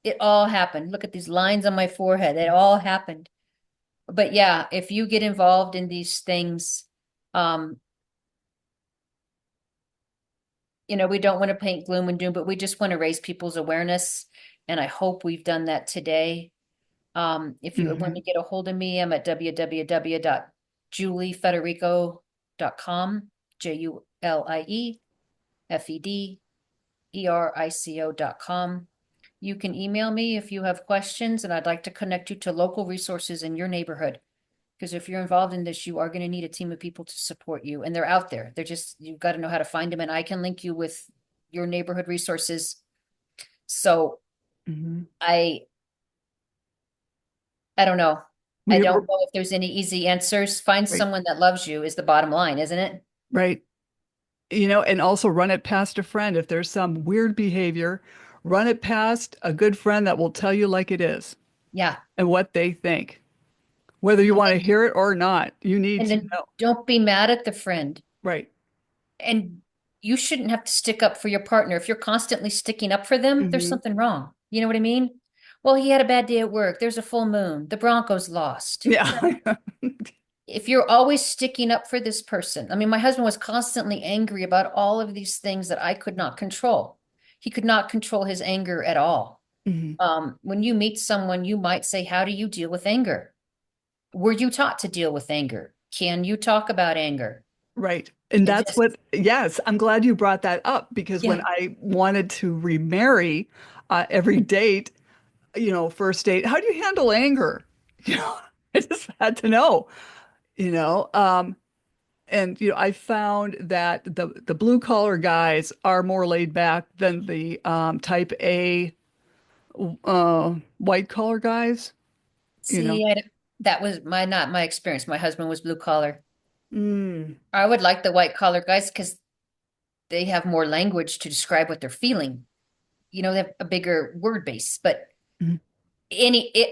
It all happened. Look at these lines on my forehead. It all happened. But yeah, if you get involved in these things, um, we don't want to paint gloom and doom, but we just want to raise people's awareness. And I hope we've done that today. If you want Hmm. to get a hold of me, I'm at www.juliefederico.com, Juliefederico.com. You can email me if you have questions, and I'd like to connect you to local resources in your neighborhood Because if you're involved in this, you are going to need a team of people to support you, and they're out there. They're just, you've got to know how to find them, and I can link you with your neighborhood resources. So Mhm. I I don't know. I We don't were know if there's any easy answers. Find right, someone that loves you is the bottom line, isn't it? right. And also run it past a friend. If there's some weird behavior, run it past a good friend that will tell you like it is Yeah. and what they think. Whether you And want to then, hear it or not, you need and to then know. don't be mad at the friend. Right. And you shouldn't have to stick up for your partner. If you're constantly sticking up for them, there's Hmm. something wrong. You know what I mean? Well, he had a bad day at work. There's a full moon. The Broncos lost. Yeah. If you're always sticking up for this person, I mean, my husband was constantly angry about all of these things that I could not control. He could not control his anger at all. Hmm. When you meet someone, you might say, how do you deal with anger? Were you taught to deal with anger? Can you talk about anger? Right. And It that's just, what, yes, I'm glad you brought that up because when yeah, I wanted to remarry every date, first date, how do you handle anger? You know, I just had to know, you know. And I found that the blue collar guys are more laid back than the type A white collar guys, you know. see, that was not my experience. My husband was blue collar. Mm, I would like the white collar guys because they have more language to describe what they're feeling. They have a bigger word base, but mm,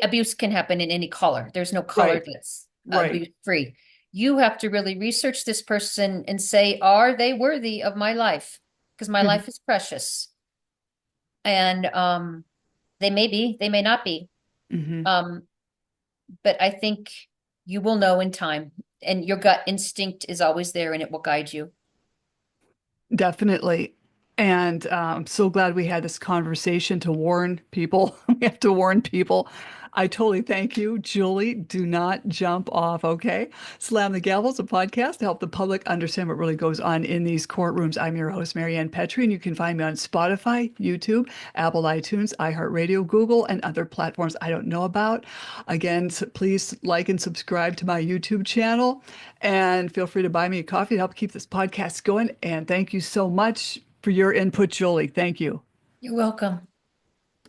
abuse can happen in any color. There's no color right, that's right. abuse free. You have to really research this person and say, are they worthy of my life? Because my Mhm, life is precious. And they may be, they may not be. mhm. Um, but I think you will know in time, and your gut instinct is always there and it will guide you. Definitely. And I'm so glad we had this conversation to warn people. We have to warn people. I totally thank you, Julie. Do not jump off, okay? Slam the Gavel is a podcast to help the public understand what really goes on in these courtrooms. I'm your host, Maryann Petri, and you can find me on Spotify, YouTube, Apple iTunes, iHeartRadio, Google, and other platforms I don't know about. Again, please like and subscribe to my YouTube channel. And feel free to buy me a coffee to help keep this podcast going. And thank you so much for your input, Julie. Thank you. You're welcome.